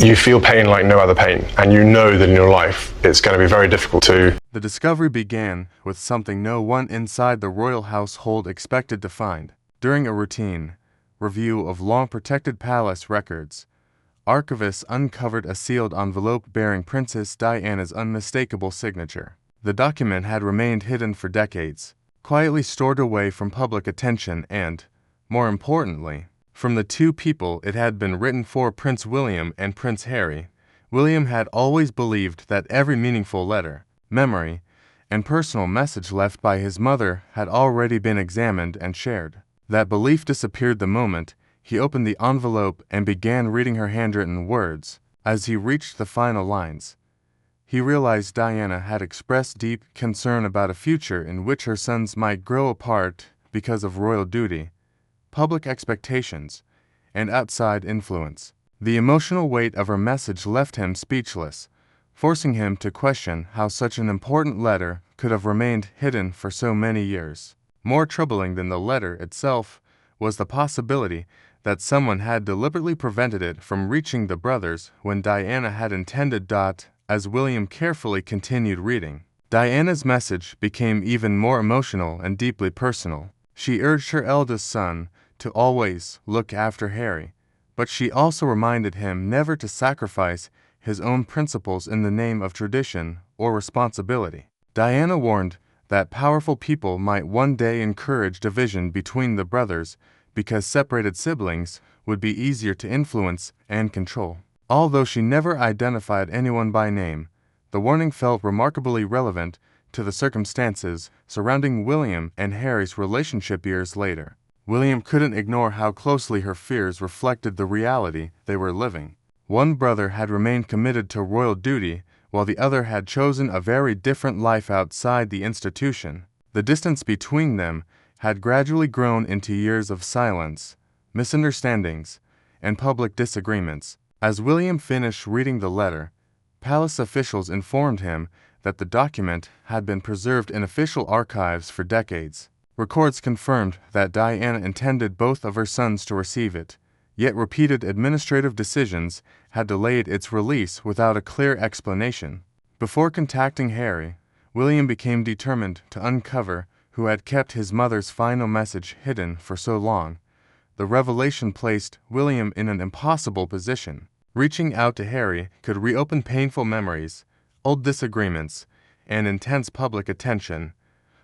You feel pain like no other pain, and you know that in your life it's going to be very difficult to. The discovery began with something no one inside the royal household expected to find. During a routine review of long-protected palace records, archivists uncovered a sealed envelope bearing Princess Diana's unmistakable signature. The document had remained hidden for decades, quietly stored away from public attention and, more importantly, from the two people it had been written for, Prince William and Prince Harry. William had always believed that every meaningful letter, memory, and personal message left by his mother had already been examined and shared. That belief disappeared the moment he opened the envelope and began reading her handwritten words. As he reached the final lines, he realized Diana had expressed deep concern about a future in which her sons might grow apart because of royal duty, public expectations, and outside influence. The emotional weight of her message left him speechless, forcing him to question how such an important letter could have remained hidden for so many years. More troubling than the letter itself was the possibility that someone had deliberately prevented it from reaching the brothers when Diana had intended. As William carefully continued reading, Diana's message became even more emotional and deeply personal. She urged her eldest son to always look after Harry, but she also reminded him never to sacrifice his own principles in the name of tradition or responsibility. Diana warned that powerful people might one day encourage division between the brothers because separated siblings would be easier to influence and control. Although she never identified anyone by name, the warning felt remarkably relevant to the circumstances surrounding William and Harry's relationship years later. William couldn't ignore how closely her fears reflected the reality they were living. One brother had remained committed to royal duty, while the other had chosen a very different life outside the institution. The distance between them had gradually grown into years of silence, misunderstandings, and public disagreements. As William finished reading the letter, palace officials informed him that the document had been preserved in official archives for decades. Records confirmed that Diana intended both of her sons to receive it, yet repeated administrative decisions had delayed its release without a clear explanation. Before contacting Harry, William became determined to uncover who had kept his mother's final message hidden for so long. The revelation placed William in an impossible position. Reaching out to Harry could reopen painful memories, old disagreements, and intense public attention,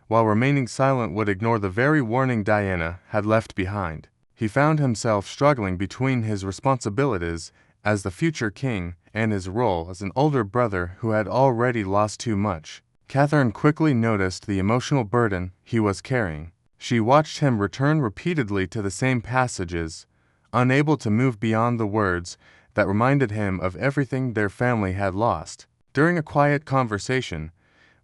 while remaining silent would ignore the very warning Diana had left behind. He found himself struggling between his responsibilities as the future king and his role as an older brother who had already lost too much. Catherine quickly noticed the emotional burden he was carrying. She watched him return repeatedly to the same passages, unable to move beyond the words that reminded him of everything their family had lost. During a quiet conversation,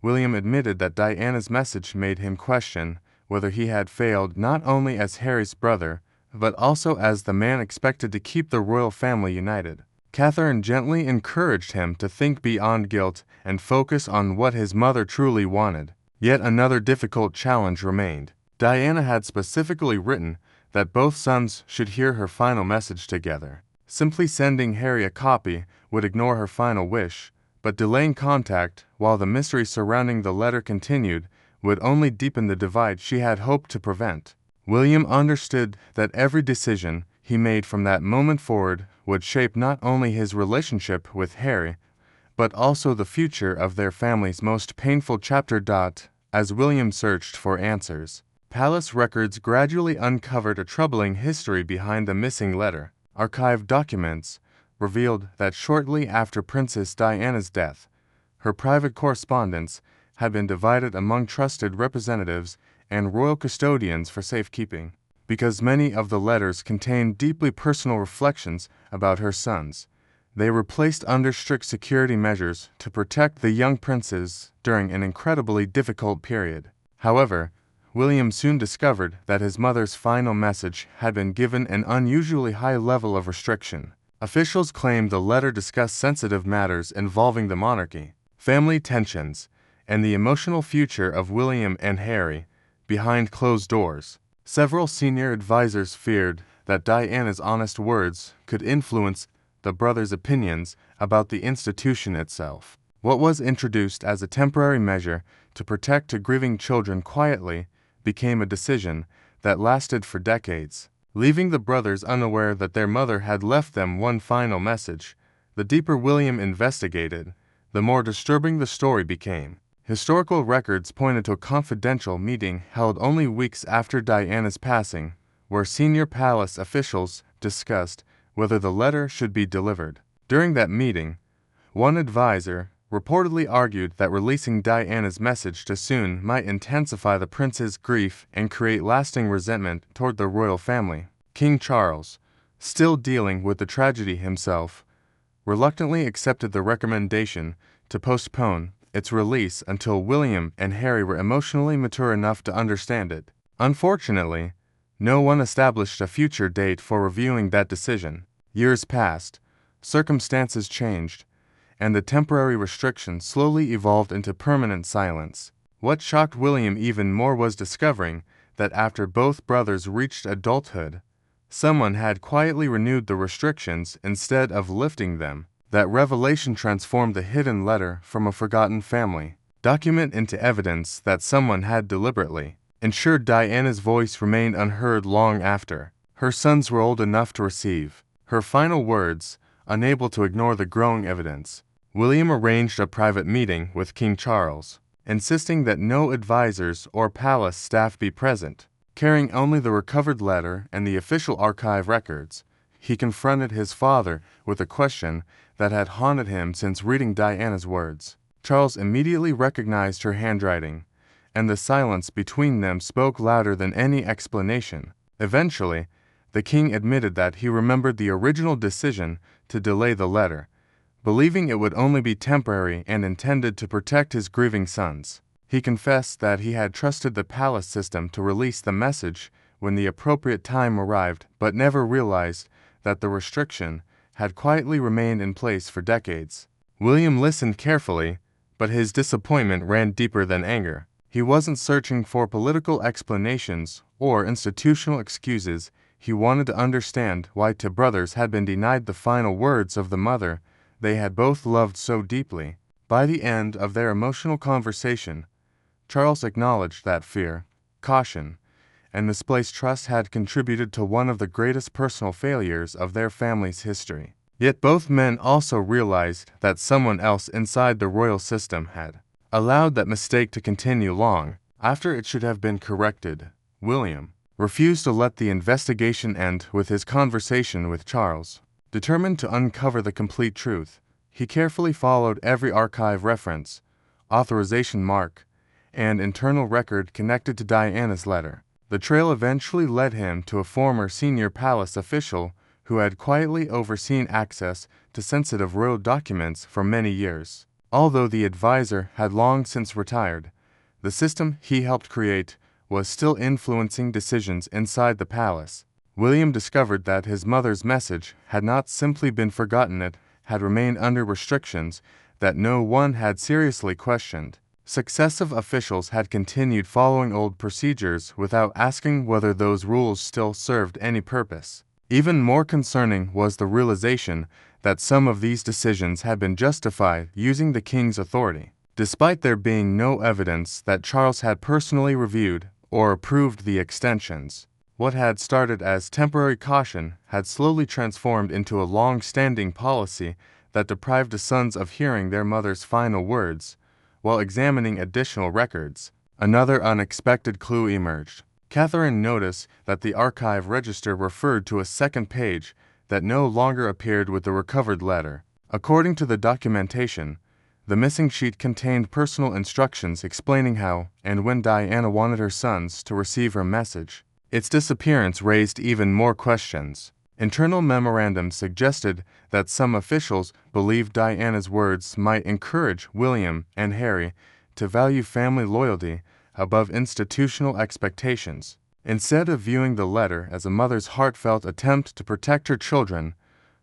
William admitted that Diana's message made him question whether he had failed not only as Harry's brother, but also as the man expected to keep the royal family united. Catherine gently encouraged him to think beyond guilt and focus on what his mother truly wanted. Yet another difficult challenge remained. Diana had specifically written that both sons should hear her final message together. Simply sending Harry a copy would ignore her final wish, but delaying contact while the mystery surrounding the letter continued would only deepen the divide she had hoped to prevent. William understood that every decision he made from that moment forward would shape not only his relationship with Harry, but also the future of their family's most painful chapter. As William searched for answers, palace records gradually uncovered a troubling history behind the missing letter. Archived documents revealed that shortly after Princess Diana's death, her private correspondence had been divided among trusted representatives and royal custodians for safekeeping. Because many of the letters contained deeply personal reflections about her sons, they were placed under strict security measures to protect the young princes during an incredibly difficult period. However, William soon discovered that his mother's final message had been given an unusually high level of restriction. Officials claimed the letter discussed sensitive matters involving the monarchy, family tensions, and the emotional future of William and Harry behind closed doors. Several senior advisors feared that Diana's honest words could influence the brothers' opinions about the institution itself. What was introduced as a temporary measure to protect grieving children quietly became a decision that lasted for decades, leaving the brothers unaware that their mother had left them one final message. The deeper William investigated, the more disturbing the story became. Historical records pointed to a confidential meeting held only weeks after Diana's passing, where senior palace officials discussed whether the letter should be delivered. During that meeting, one advisor reportedly argued that releasing Diana's message too soon might intensify the prince's grief and create lasting resentment toward the royal family. King Charles, still dealing with the tragedy himself, reluctantly accepted the recommendation to postpone its release until William and Harry were emotionally mature enough to understand it. Unfortunately, no one established a future date for reviewing that decision. Years passed, circumstances changed, and the temporary restriction slowly evolved into permanent silence. What shocked William even more was discovering that after both brothers reached adulthood, someone had quietly renewed the restrictions instead of lifting them. That revelation transformed the hidden letter from a forgotten family document into evidence that someone had deliberately ensured Diana's voice remained unheard long after her sons were old enough to receive her final words. Unable to ignore the growing evidence, William arranged a private meeting with King Charles, insisting that no advisors or palace staff be present. Carrying only the recovered letter and the official archive records, he confronted his father with a question that had haunted him since reading Diana's words. Charles immediately recognized her handwriting, and the silence between them spoke louder than any explanation. Eventually, the king admitted that he remembered the original decision to delay the letter, believing it would only be temporary and intended to protect his grieving sons. He confessed that he had trusted the palace system to release the message when the appropriate time arrived, but never realized that the restriction had quietly remained in place for decades. William listened carefully, but his disappointment ran deeper than anger. He wasn't searching for political explanations or institutional excuses. He wanted to understand why two brothers had been denied the final words of the mother they had both loved so deeply. By the end of their emotional conversation, Charles acknowledged that fear, caution, and misplaced trust had contributed to one of the greatest personal failures of their family's history. Yet both men also realized that someone else inside the royal system had allowed that mistake to continue long after it should have been corrected. William refused to let the investigation end with his conversation with Charles. Determined to uncover the complete truth, he carefully followed every archive reference, authorization mark, and internal record connected to Diana's letter. The trail eventually led him to a former senior palace official who had quietly overseen access to sensitive royal documents for many years. Although the advisor had long since retired, the system he helped create was still influencing decisions inside the palace. William discovered that his mother's message had not simply been forgotten, it had remained under restrictions that no one had seriously questioned. Successive officials had continued following old procedures without asking whether those rules still served any purpose. Even more concerning was the realization that some of these decisions had been justified using the king's authority, despite there being no evidence that Charles had personally reviewed or approved the extensions. What had started as temporary caution had slowly transformed into a long-standing policy that deprived the sons of hearing their mother's final words. While examining additional records, another unexpected clue emerged. Catherine noticed that the archive register referred to a second page that no longer appeared with the recovered letter. According to the documentation, the missing sheet contained personal instructions explaining how and when Diana wanted her sons to receive her message. Its disappearance raised even more questions. Internal memorandums suggested that some officials believed Diana's words might encourage William and Harry to value family loyalty above institutional expectations. Instead of viewing the letter as a mother's heartfelt attempt to protect her children,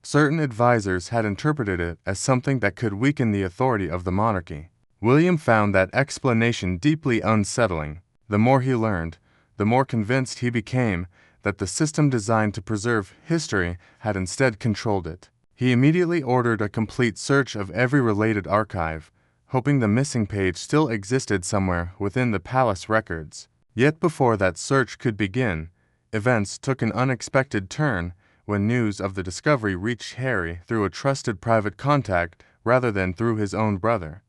certain advisors had interpreted it as something that could weaken the authority of the monarchy. William found that explanation deeply unsettling. The more he learned, the more convinced he became that the system designed to preserve history had instead controlled it. He immediately ordered a complete search of every related archive, hoping the missing page still existed somewhere within the palace records. Yet before that search could begin, events took an unexpected turn when news of the discovery reached Harry through a trusted private contact rather than through his own brother.